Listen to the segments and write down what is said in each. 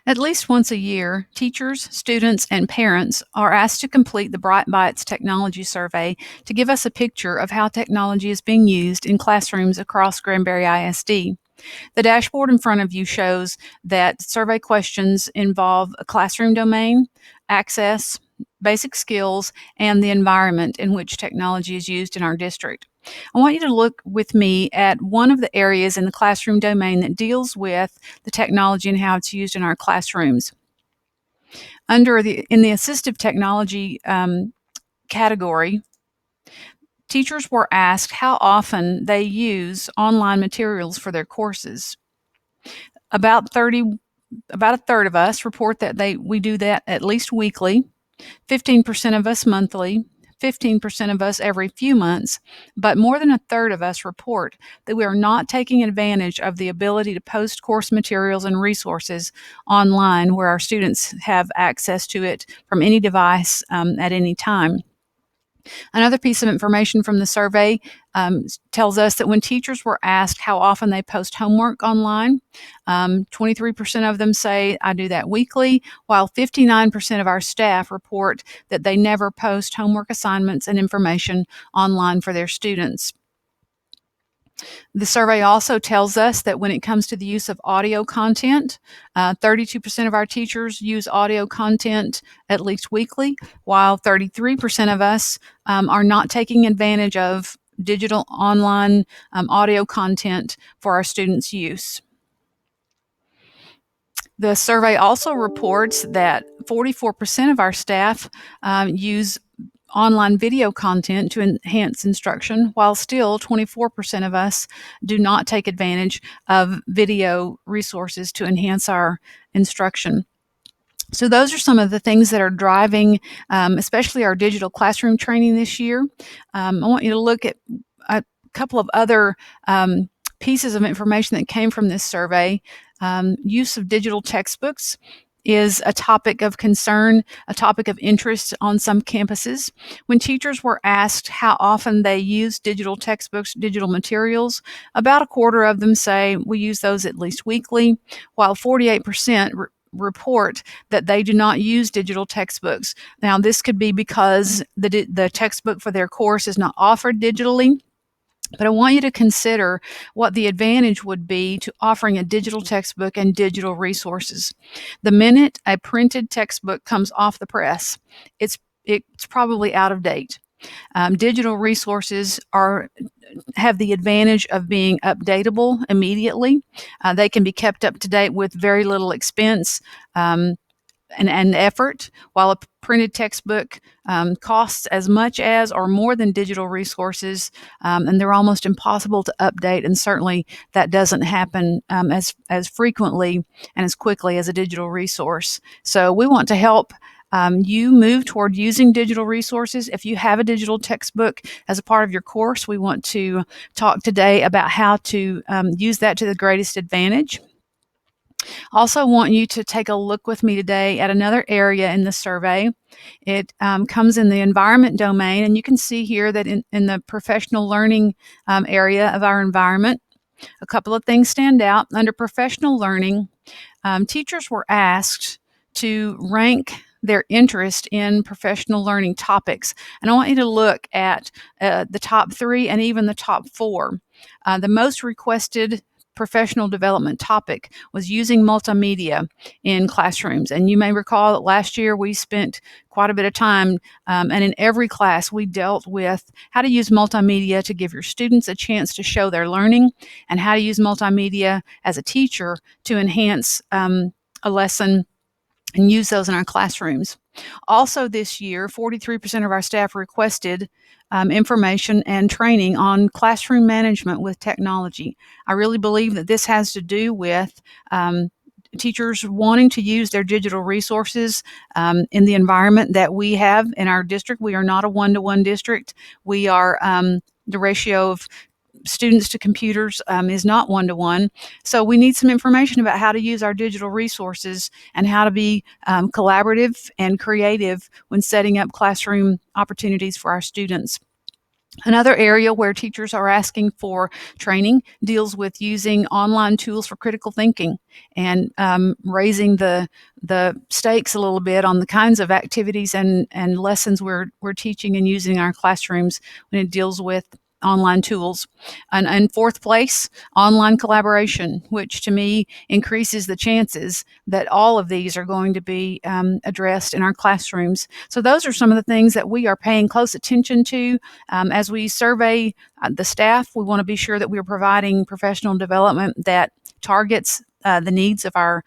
At least once a year, teachers, students, and parents are asked to complete the BrightBytes technology survey to give us a picture of how technology is being used in classrooms across Granbury ISD. The dashboard in front of you shows that survey questions involve a classroom domain, access, basic skills, and the environment in which technology is used in our district. I want you to look with me at one of the areas in the classroom domain that deals with the technology and how it's used in our classrooms. In the assistive technology category, teachers were asked how often they use online materials for their courses. About a third of us report that we do that at least weekly, 15% of us monthly, 15% of us every few months, but more than a third of us report that we are not taking advantage of the ability to post course materials and resources online where our students have access to it from any device at any time. Another piece of information from the survey tells us that when teachers were asked how often they post homework online, 23% of them say, I do that weekly, while 59% of our staff report that they never post homework assignments and information online for their students. The survey also tells us that when it comes to the use of audio content, 32% of our teachers use audio content at least weekly, while 33% of us are not taking advantage of digital online audio content for our students' use. The survey also reports that 44% of our staff use online video content to enhance instruction, while still 24% of us do not take advantage of video resources to enhance our instruction. So those are some of the things that are driving, especially our digital classroom training this year. I want you to look at a couple of other pieces of information that came from this survey. Use of digital textbooks is a topic of concern, a topic of interest on some campuses. When teachers were asked how often they use digital textbooks, digital materials, about a quarter of them say we use those at least weekly, while 48% report that they do not use digital textbooks. Now, this could be because the textbook for their course is not offered digitally. But I want you to consider what the advantage would be to offering a digital textbook and digital resources. The minute a printed textbook comes off the press, it's probably out of date. Digital resources have the advantage of being updatable immediately. They can be kept up to date with very little expense and effort, while a printed textbook costs as much as or more than digital resources, and they're almost impossible to update, and certainly that doesn't happen as frequently and as quickly as a digital resource. So we want to help you move toward using digital resources. If you have a digital textbook as a part of your course, we want to talk today about how to use that to the greatest advantage. Also want you to take a look with me today at another area in the survey. It comes in the environment domain, and you can see here that in the professional learning area of our environment, a couple of things stand out. Under professional learning, teachers were asked to rank their interest in professional learning topics. And I want you to look at the top 3 and even the top 4. The most requested professional development topic was using multimedia in classrooms. And you may recall that last year we spent quite a bit of time, and in every class we dealt with how to use multimedia to give your students a chance to show their learning, and how to use multimedia as a teacher to enhance a lesson and use those in our classrooms. Also this year, 43% of our staff requested information and training on classroom management with technology. I really believe that this has to do with teachers wanting to use their digital resources in the environment that we have in our district. We are not a one-to-one district. We are the ratio of students to computers is not one-to-one. So we need some information about how to use our digital resources and how to be collaborative and creative when setting up classroom opportunities for our students. Another area where teachers are asking for training deals with using online tools for critical thinking and raising the stakes a little bit on the kinds of activities and lessons we're teaching and using in our classrooms when it deals with online tools. And in fourth place, online collaboration, which to me increases the chances that all of these are going to be addressed in our classrooms. So those are some of the things that we are paying close attention to as we survey the staff. We want to be sure that we're providing professional development that targets the needs of our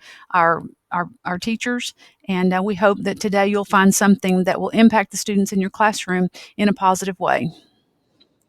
teachers. And we hope that today you'll find something that will impact the students in your classroom in a positive way.